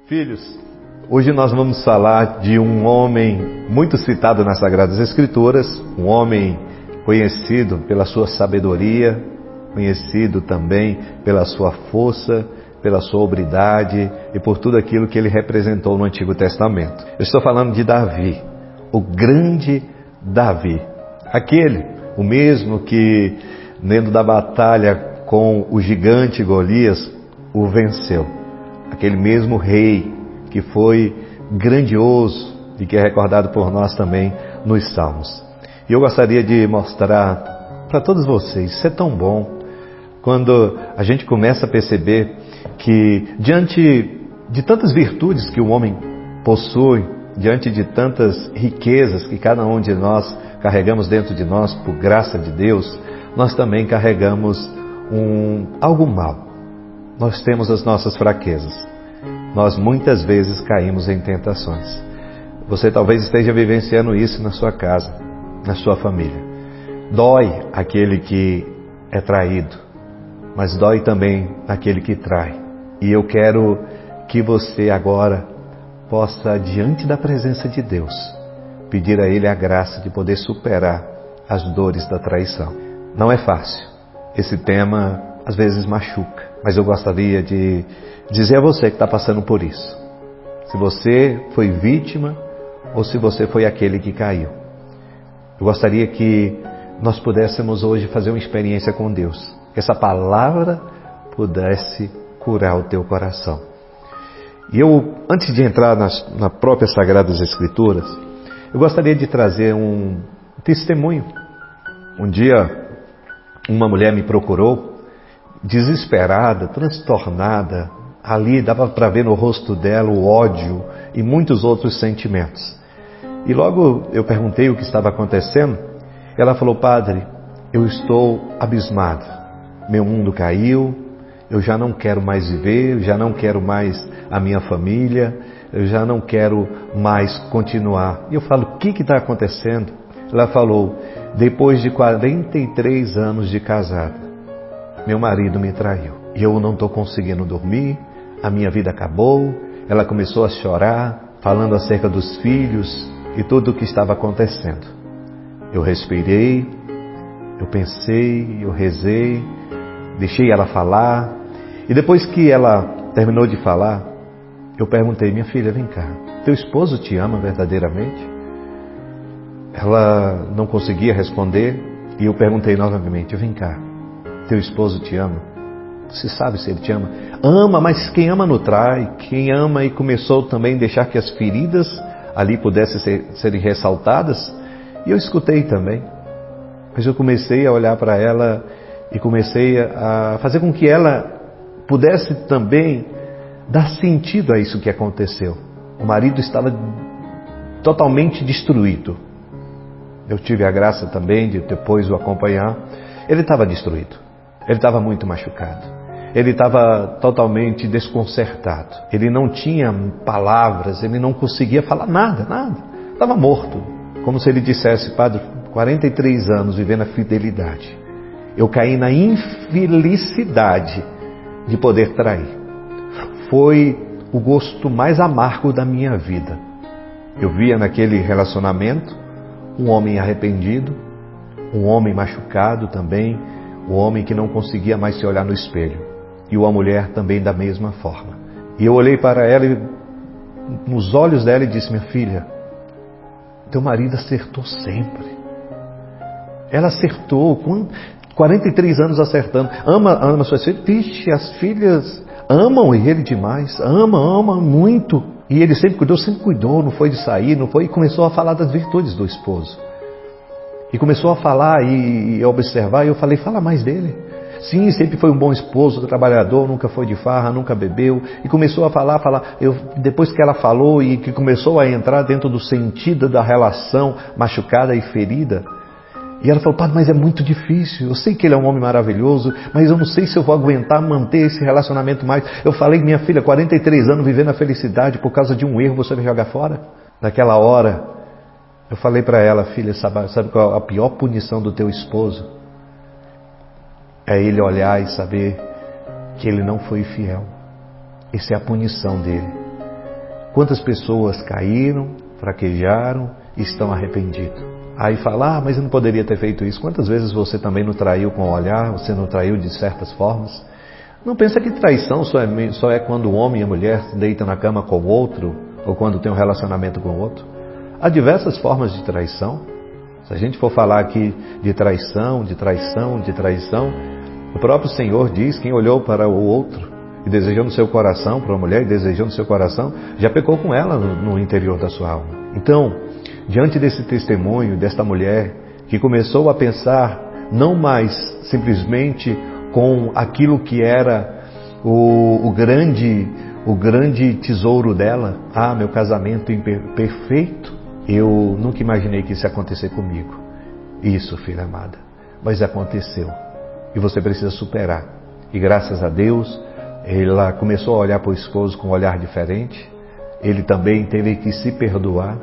Filhos, hoje nós vamos falar de um homem muito citado nas Sagradas Escrituras, um homem conhecido pela sua sabedoria, conhecido também pela sua força, pela sua obridade e por tudo aquilo que ele representou no Antigo Testamento. Eu estou falando de Davi, o grande Davi, o mesmo que dentro da batalha com o gigante Golias o venceu. Aquele mesmo rei que foi grandioso e que é recordado por nós também nos Salmos. E eu gostaria de mostrar para todos vocês, isso é tão bom, quando a gente começa a perceber que diante de tantas virtudes que o homem possui, diante de tantas riquezas que cada um de nós carregamos dentro de nós por graça de Deus, nós também carregamos algo mal. Nós temos as nossas fraquezas. Nós muitas vezes caímos em tentações. Você talvez esteja vivenciando isso na sua casa, na sua família. Dói aquele que é traído, mas dói também aquele que trai. E eu quero que você agora possa, diante da presença de Deus, pedir a Ele a graça de poder superar as dores da traição. Não é fácil. Esse tema às vezes machuca. Mas eu gostaria de dizer a você que está passando por isso. Se você foi vítima ou se você foi aquele que caiu. Eu gostaria que nós pudéssemos hoje fazer uma experiência com Deus. Que essa palavra pudesse curar o teu coração. E eu, antes de entrar nas próprias Sagradas Escrituras, eu gostaria de trazer um testemunho. Um dia, uma mulher me procurou, desesperada, transtornada. Ali dava para ver no rosto dela o ódio e muitos outros sentimentos. E logo eu perguntei o que estava acontecendo. Ela falou: padre, eu estou abismada. Meu mundo caiu, eu já não quero mais viver, eu já não quero mais a minha família, eu já não quero mais continuar. E eu falo: o que está acontecendo? Ela falou: depois de 43 anos de casada, meu marido me traiu e eu não estou conseguindo dormir, a minha vida acabou. Ela começou a chorar, falando acerca dos filhos e tudo o que estava acontecendo. Eu respirei, eu pensei, eu rezei, deixei ela falar. E depois que ela terminou de falar, eu perguntei: minha filha, vem cá, teu esposo te ama verdadeiramente? Ela não conseguia responder e eu perguntei novamente: vem cá, teu esposo te ama? Você sabe se ele te ama? Ama, mas quem ama não trai. Quem ama e começou também a deixar que as feridas ali pudessem serem ressaltadas. E eu escutei também. Mas eu comecei a olhar para ela e comecei a fazer com que ela pudesse também dar sentido a isso que aconteceu. O marido estava totalmente destruído. Eu tive a graça também de depois o acompanhar. Ele estava destruído. Ele estava muito machucado. Ele estava totalmente desconcertado. Ele não tinha palavras, ele não conseguia falar nada. Estava morto. Como se ele dissesse: padre, 43 anos vivendo a fidelidade. Eu caí na infelicidade de poder trair. Foi o gosto mais amargo da minha vida. Eu via naquele relacionamento um homem arrependido, um homem machucado também, um homem que não conseguia mais se olhar no espelho. E uma mulher também da mesma forma. E eu olhei para ela e nos olhos dela e disse: minha filha, teu marido acertou sempre. Ela acertou, 43 anos acertando. Ama suas filhas. Vixe, as filhas amam ele demais. Ama muito. E ele sempre cuidou, não foi de sair, não foi. E começou a falar das virtudes do esposo. E começou a falar e observar, e eu falei: fala mais dele. Sim, sempre foi um bom esposo, trabalhador, nunca foi de farra, nunca bebeu. E começou a falar. Depois que ela falou e que começou a entrar dentro do sentido da relação machucada e ferida, e ela falou: padre, mas é muito difícil. Eu sei que ele é um homem maravilhoso, mas eu não sei se eu vou aguentar manter esse relacionamento mais. Eu falei: minha filha, 43 anos vivendo a felicidade por causa de um erro, você vai jogar fora? Naquela hora, eu falei para ela: filha, sabe qual é a pior punição do teu esposo? É ele olhar e saber que ele não foi fiel. Essa é a punição dele. Quantas pessoas caíram, fraquejaram e estão arrependidos? Aí fala, mas eu não poderia ter feito isso. Quantas vezes você também não traiu com o olhar, você não traiu de certas formas? Não pensa que traição só é quando o homem e a mulher se deitam na cama com o outro, ou quando tem um relacionamento com o outro. Há diversas formas de traição. Se a gente for falar aqui de traição, o próprio Senhor diz, quem olhou para o outro e desejou no seu coração, para uma mulher e desejou no seu coração, já pecou com ela no interior da sua alma. Então, diante desse testemunho desta mulher que começou a pensar não mais simplesmente com aquilo que era o grande tesouro dela, meu casamento perfeito, eu nunca imaginei que isso ia acontecer comigo. Isso, filha amada, mas aconteceu e você precisa superar. E graças a Deus, ela começou a olhar para o esposo com um olhar diferente. Ele também teve que se perdoar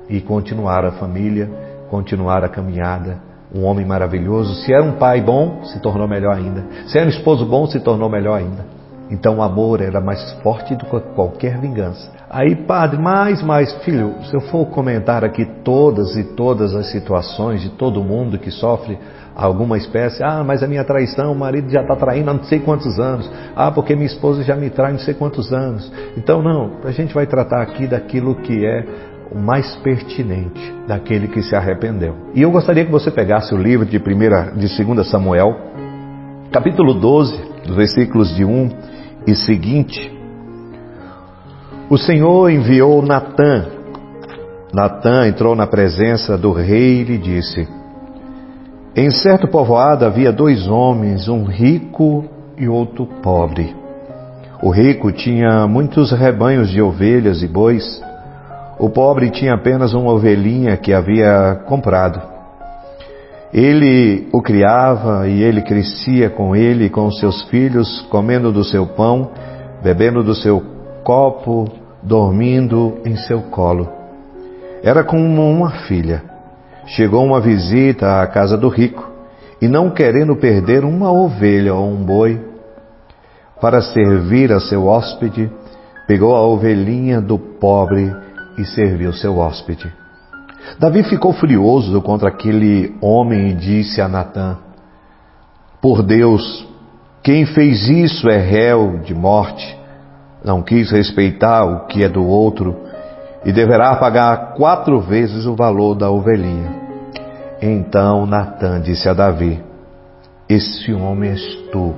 e continuar a família, continuar a caminhada. Um homem maravilhoso. Se era um pai bom, se tornou melhor ainda. Se era um esposo bom, se tornou melhor ainda. Então o amor era mais forte do que qualquer vingança. Aí, padre, mais, filho, se eu for comentar aqui todas as situações de todo mundo que sofre alguma espécie, mas a minha traição, o marido já está traindo há não sei quantos anos, porque minha esposa já me trai há não sei quantos anos. Então não, a gente vai tratar aqui daquilo que é o mais pertinente, daquele que se arrependeu. E eu gostaria que você pegasse o livro de 2 Samuel, capítulo 12, dos versículos de 1 e seguinte. O Senhor enviou Natã. Natã entrou na presença do rei e lhe disse: em certo povoado havia 2 homens, um rico e outro pobre. O rico tinha muitos rebanhos de ovelhas e bois. O pobre tinha apenas uma ovelhinha que havia comprado. Ele o criava e ele crescia com ele e com os seus filhos, comendo do seu pão, bebendo do seu copo, dormindo em seu colo. Era como uma filha. Chegou uma visita à casa do rico e, não querendo perder uma ovelha ou um boi para servir a seu hóspede, pegou a ovelhinha do pobre e serviu seu hóspede. Davi ficou furioso contra aquele homem e disse a Natã: por Deus, quem fez isso é réu de morte. Não quis respeitar o que é do outro e deverá pagar 4 vezes o valor da ovelhinha. Então Natã disse a Davi: esse homem és tu.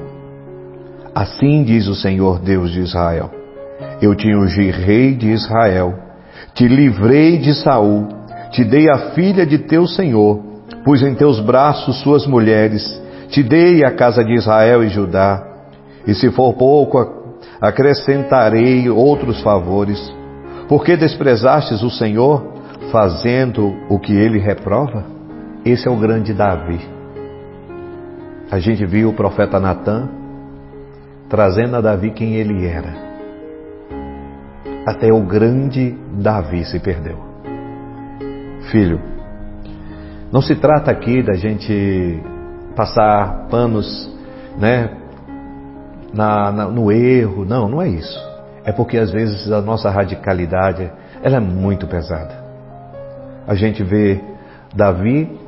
Assim diz o Senhor Deus de Israel: eu te ungi rei de Israel, te livrei de Saul, te dei a filha de teu senhor, pus em teus braços suas mulheres, te dei a casa de Israel e Judá, e se for pouco, acrescentarei outros favores. Porque desprezastes o Senhor, fazendo o que ele reprova? Esse é o grande Davi. A gente viu o profeta Natã trazendo a Davi quem ele era. Até o grande Davi se perdeu. Filho, não se trata aqui da gente passar panos, no erro. Não é isso. É porque às vezes a nossa radicalidade ela é muito pesada. A gente vê Davi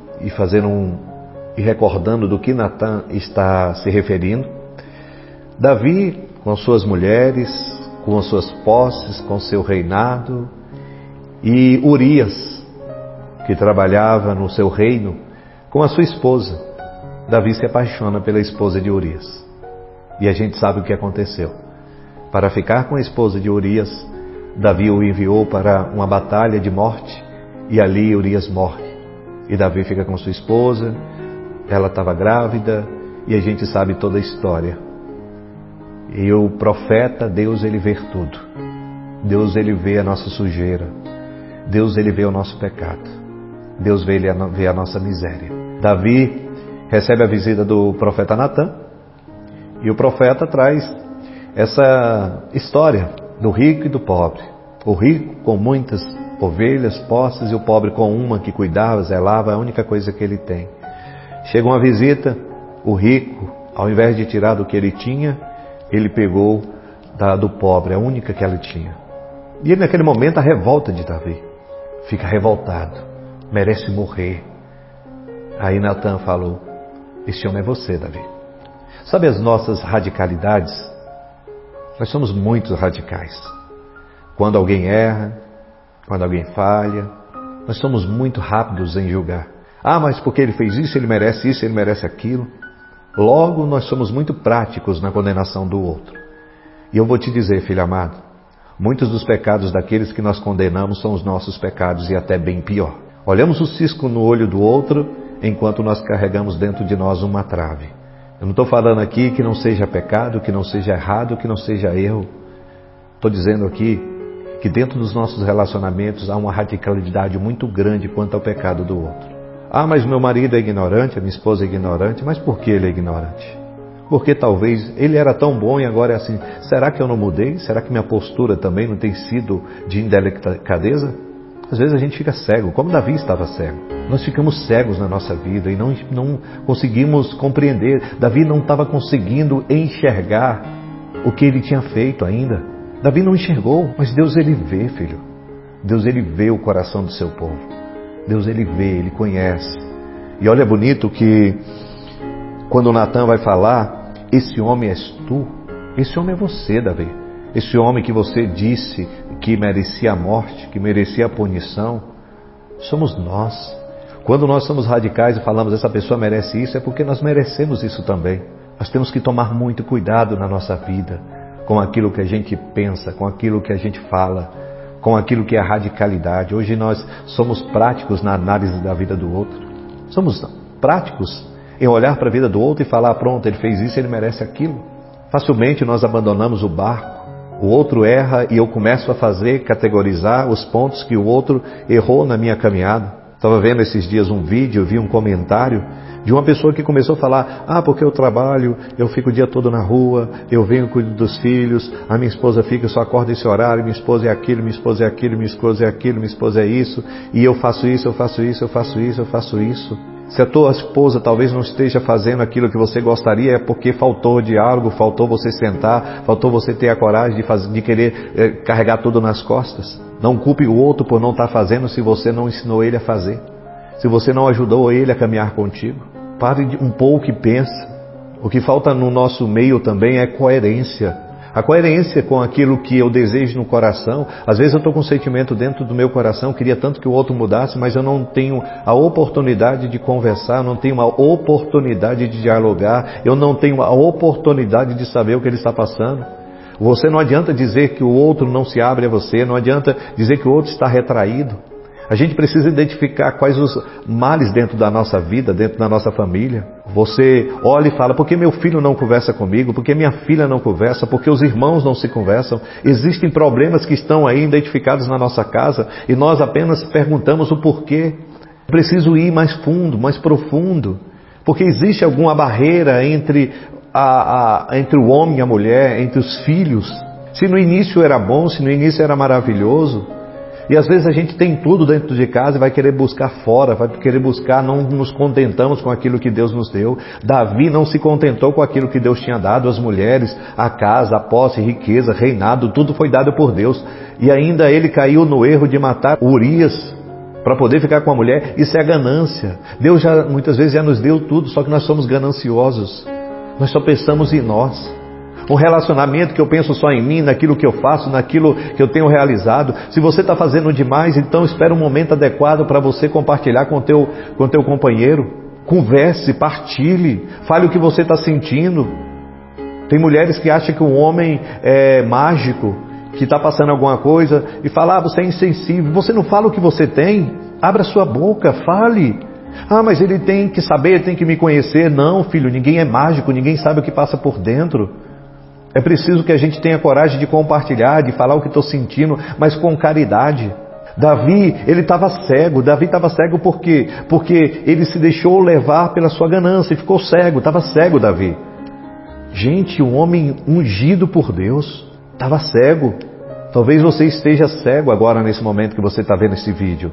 e recordando do que Natã está se referindo. Davi com suas mulheres, com as suas posses, com seu reinado, e Urias, que trabalhava no seu reino, com a sua esposa. Davi se apaixona pela esposa de Urias. E a gente sabe o que aconteceu. Para ficar com a esposa de Urias, Davi o enviou para uma batalha de morte, e ali Urias morre. E Davi fica com sua esposa, ela estava grávida, e a gente sabe toda a história. E o profeta, Deus, ele vê tudo. Deus, ele vê a nossa sujeira. Deus, ele vê o nosso pecado. Deus vê a nossa miséria. Davi recebe a visita do profeta Natã, e o profeta traz essa história do rico e do pobre. O rico com muitas ovelhas, posses, e o pobre com uma que cuidava, zelava, a única coisa que ele tem. Chega uma visita, o rico, ao invés de tirar do que ele tinha, ele pegou do pobre, a única que ele tinha. E ele, naquele momento, a revolta de Davi. Fica revoltado, merece morrer. Aí Natan falou: esse homem é você, Davi. Sabe as nossas radicalidades? Nós somos muito radicais. Quando alguém erra, quando alguém falha, nós somos muito rápidos em julgar. Ah, mas porque ele fez isso, ele merece aquilo. Logo, nós somos muito práticos na condenação do outro. E eu vou te dizer, filho amado, muitos dos pecados daqueles que nós condenamos são os nossos pecados e até bem pior. Olhamos o cisco no olho do outro enquanto nós carregamos dentro de nós uma trave. Eu não estou falando aqui que não seja pecado, que não seja errado, que não seja erro. Estou dizendo aqui que dentro dos nossos relacionamentos há uma radicalidade muito grande quanto ao pecado do outro. Ah, mas meu marido é ignorante, a minha esposa é ignorante. Mas por que ele é ignorante? Porque talvez ele era tão bom e agora é assim. Será que eu não mudei? Será que minha postura também não tem sido de indelicadeza? Às vezes a gente fica cego, como Davi estava cego. Nós ficamos cegos na nossa vida e não conseguimos compreender. Davi não estava conseguindo enxergar o que ele tinha feito ainda. Davi não enxergou, mas Deus ele vê, filho. Deus ele vê o coração do seu povo. Deus ele vê, ele conhece. E olha bonito que quando Natan vai falar, esse homem és tu, esse homem é você, Davi. Esse homem que você disse que merecia a morte, que merecia a punição, somos nós. Quando nós somos radicais e falamos essa pessoa merece isso, é porque nós merecemos isso também. Nós temos que tomar muito cuidado na nossa vida com aquilo que a gente pensa, com aquilo que a gente fala, com aquilo que é a radicalidade. Hoje nós somos práticos na análise da vida do outro. Somos práticos em olhar para a vida do outro e falar, pronto, ele fez isso, ele merece aquilo. Facilmente nós abandonamos o barco. O outro erra e eu começo a categorizar os pontos que o outro errou na minha caminhada. Estava vendo esses dias um vídeo, vi um comentário de uma pessoa que começou a falar, porque eu trabalho, eu fico o dia todo na rua, eu venho cuido dos filhos, a minha esposa fica, eu só acordo esse horário, minha esposa é aquilo, minha esposa é aquilo, minha esposa é aquilo, minha esposa é isso, e eu faço isso, eu faço isso, eu faço isso, eu faço isso. Se a tua esposa talvez não esteja fazendo aquilo que você gostaria, é porque faltou diálogo, faltou você sentar, faltou você ter a coragem de querer carregar tudo nas costas. Não culpe o outro por não estar fazendo se você não ensinou ele a fazer. Se você não ajudou ele a caminhar contigo. Pare um pouco e pensa. O que falta no nosso meio também é coerência. A coerência com aquilo que eu desejo no coração. Às vezes eu estou com um sentimento dentro do meu coração, queria tanto que o outro mudasse, mas eu não tenho a oportunidade de conversar, não tenho a oportunidade de dialogar, eu não tenho a oportunidade de saber o que ele está passando. Você não adianta dizer que o outro não se abre a você, não adianta dizer que o outro está retraído. A gente precisa identificar quais os males dentro da nossa vida, dentro da nossa família. Você olha e fala, por que meu filho não conversa comigo? Por que minha filha não conversa? Por que os irmãos não se conversam? Existem problemas que estão aí identificados na nossa casa e nós apenas perguntamos o porquê. Preciso ir mais fundo, mais profundo. Porque existe alguma barreira entre o homem e a mulher, entre os filhos. Se no início era bom, se no início era maravilhoso. E às vezes a gente tem tudo dentro de casa e vai querer buscar fora, vai querer buscar, não nos contentamos com aquilo que Deus nos deu. Davi não se contentou com aquilo que Deus tinha dado, as mulheres, a casa, a posse, riqueza, reinado, tudo foi dado por Deus. E ainda ele caiu no erro de matar Urias para poder ficar com a mulher. Isso é ganância. Deus muitas vezes já nos deu tudo, só que nós somos gananciosos. Nós só pensamos em nós. Um relacionamento que eu penso só em mim, naquilo que eu faço, naquilo que eu tenho realizado. Se você está fazendo demais, então espera um momento adequado para você compartilhar com o teu companheiro. Converse, partilhe, fale o que você está sentindo. Tem mulheres que acham que um homem é mágico, que está passando alguma coisa e fala, você é insensível. Você não fala o que você tem? Abra sua boca, fale. Mas ele tem que saber, tem que me conhecer. Não, filho, ninguém é mágico, ninguém sabe o que passa por dentro. É preciso que a gente tenha coragem de compartilhar, de falar o que estou sentindo, mas com caridade. Davi, ele estava cego. Davi estava cego por quê? Porque ele se deixou levar pela sua ganância e ficou cego. Estava cego, Davi. Gente, um homem ungido por Deus estava cego. Talvez você esteja cego agora nesse momento que você está vendo esse vídeo.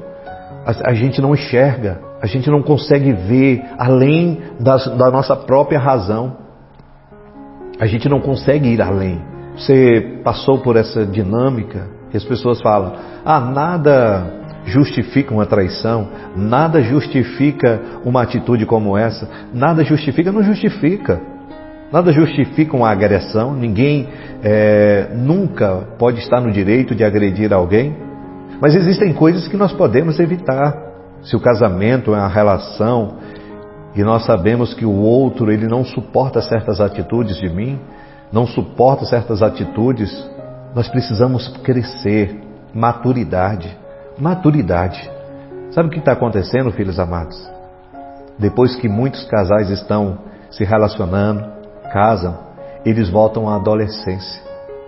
A gente não enxerga, a gente não consegue ver além da nossa própria razão. A gente não consegue ir além. Você passou por essa dinâmica E as pessoas falam, nada justifica uma traição, nada justifica uma atitude como essa, nada justifica, não justifica. Nada justifica uma agressão, ninguém nunca pode estar no direito de agredir alguém, mas existem coisas que nós podemos evitar. Se o casamento é uma relação e nós sabemos que o outro ele não suporta certas atitudes de mim, não suporta certas atitudes, nós precisamos crescer, maturidade. Sabe o que está acontecendo, filhos amados? Depois que muitos casais estão se relacionando, casam, eles voltam à adolescência.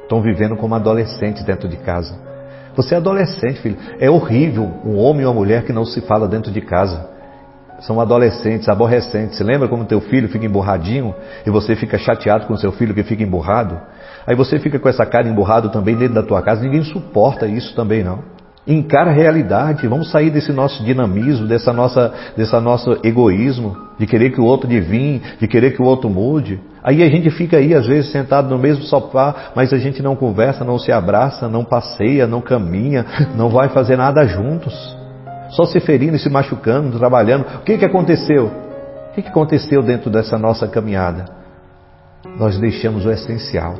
Estão vivendo como adolescentes dentro de casa. Você é adolescente, filho. É horrível um homem ou uma mulher que não se fala dentro de casa. São adolescentes, aborrecentes. Você lembra como teu filho fica emburradinho e você fica chateado com seu filho que fica emburrado? Aí você fica com essa cara emburrado também dentro da tua casa. Ninguém suporta isso também não. Encara a realidade. Vamos sair desse nosso dinamismo, desse nosso egoísmo, de querer que o outro adivinhe, de querer que o outro mude. Aí a gente fica aí, às vezes, sentado no mesmo sofá, mas a gente não conversa, não se abraça, não passeia, não caminha, não vai fazer nada juntos. Só se ferindo e se machucando, trabalhando. O que aconteceu? O que aconteceu dentro dessa nossa caminhada? Nós deixamos o essencial.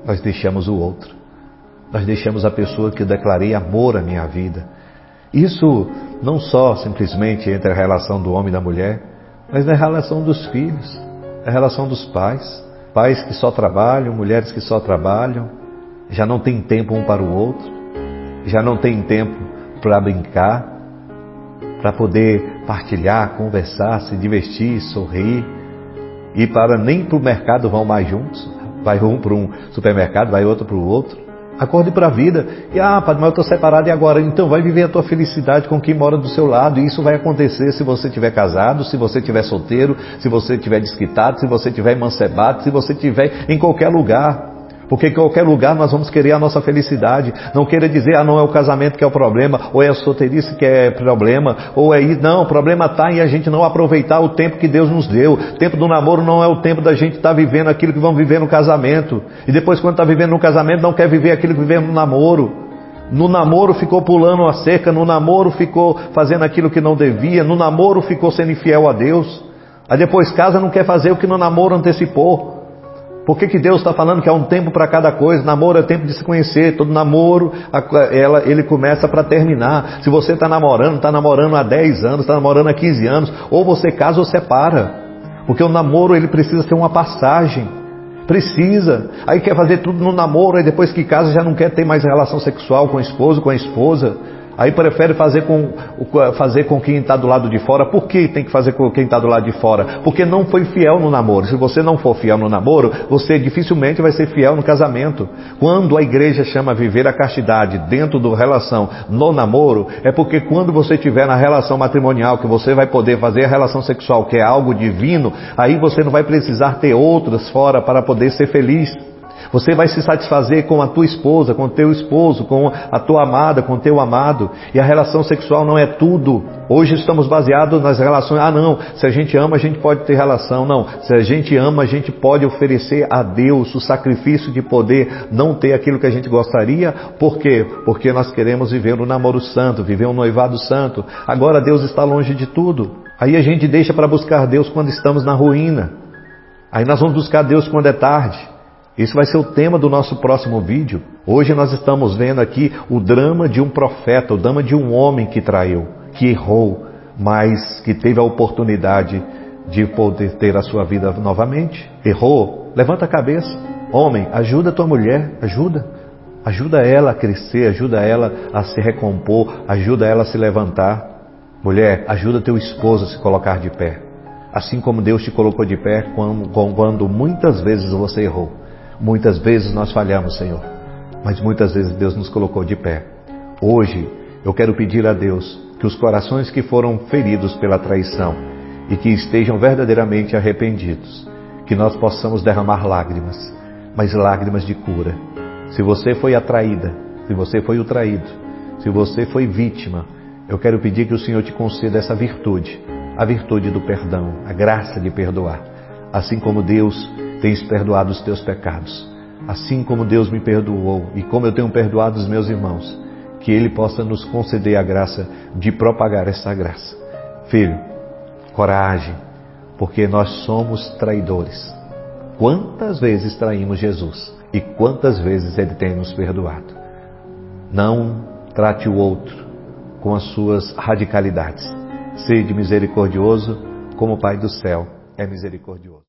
Nós deixamos o outro. Nós deixamos a pessoa que eu declarei amor à minha vida. Isso não só simplesmente entre a relação do homem e da mulher, mas na relação dos filhos, na relação dos pais. Pais que só trabalham, mulheres que só trabalham, já não tem tempo um para o outro, já não tem tempo para brincar, para poder partilhar, conversar, se divertir, sorrir. E nem para o mercado vão mais juntos. Vai um para um supermercado, vai outro para o outro. Acorde para a vida. Padre, mas eu estou separado e agora? Então vai viver a tua felicidade com quem mora do seu lado. E isso vai acontecer se você estiver casado, se você estiver solteiro, se você estiver desquitado, se você estiver emancebado, se você estiver em qualquer lugar. Porque em qualquer lugar nós vamos querer a nossa felicidade. Não queira dizer, não é o casamento que é o problema, ou é a solteirice que é problema, ou é isso. Não, o problema está em a gente não aproveitar o tempo que Deus nos deu. O tempo do namoro não é o tempo da gente estar vivendo aquilo que vamos viver no casamento. E depois, quando está vivendo no casamento, não quer viver aquilo que vivemos no namoro. No namoro ficou pulando a cerca, no namoro ficou fazendo aquilo que não devia, no namoro ficou sendo infiel a Deus. Aí depois casa, não quer fazer o que no namoro antecipou. Por que Deus está falando que há um tempo para cada coisa? Namoro é tempo de se conhecer. Todo namoro, ele começa para terminar. Se você está namorando há 10 anos, está namorando há 15 anos, ou você casa ou separa. Porque o namoro ele precisa ser uma passagem. Precisa. Aí quer fazer tudo no namoro, aí depois que casa já não quer ter mais relação sexual com o esposo, com a esposa. Aí prefere fazer com quem está do lado de fora. Por que tem que fazer com quem está do lado de fora? Porque não foi fiel no namoro. Se você não for fiel no namoro, você dificilmente vai ser fiel no casamento. Quando a igreja chama a viver a castidade dentro da relação no namoro, é porque quando você estiver na relação matrimonial, que você vai poder fazer a relação sexual, que é algo divino, aí você não vai precisar ter outras fora para poder ser feliz. Você vai se satisfazer com a tua esposa, com o teu esposo, com a tua amada, com o teu amado. E a relação sexual não é tudo. Hoje estamos baseados nas relações. Não, se a gente ama, a gente pode ter relação. Não, se a gente ama, a gente pode oferecer a Deus o sacrifício de poder não ter aquilo que a gente gostaria. Por quê? Porque nós queremos viver um namoro santo, viver um noivado santo. Agora Deus está longe de tudo. Aí a gente deixa para buscar Deus quando estamos na ruína. Aí nós vamos buscar Deus quando é tarde. Esse vai ser o tema do nosso próximo vídeo. Hoje nós estamos vendo aqui o drama de um profeta, o drama de um homem que traiu, que errou, mas que teve a oportunidade de poder ter a sua vida novamente. Errou? Levanta a cabeça. Homem, ajuda a tua mulher, ajuda. Ajuda ela a crescer, ajuda ela a se recompor, ajuda ela a se levantar. Mulher, ajuda teu esposo a se colocar de pé. Assim como Deus te colocou de pé quando muitas vezes você errou. Muitas vezes nós falhamos, Senhor, mas muitas vezes Deus nos colocou de pé. Hoje, eu quero pedir a Deus que os corações que foram feridos pela traição e que estejam verdadeiramente arrependidos, que nós possamos derramar lágrimas, mas lágrimas de cura. Se você foi a traída, se você foi o traído, se você foi vítima, eu quero pedir que o Senhor te conceda essa virtude, a virtude do perdão, a graça de perdoar, assim como Deus tens perdoado os teus pecados. assim como Deus me perdoou e como eu tenho perdoado os meus irmãos, que Ele possa nos conceder a graça de propagar essa graça. Filho, coragem, porque nós somos traidores. Quantas vezes traímos Jesus e quantas vezes Ele tem nos perdoado. Não trate o outro com as suas radicalidades. Sede misericordioso, como o Pai do céu é misericordioso.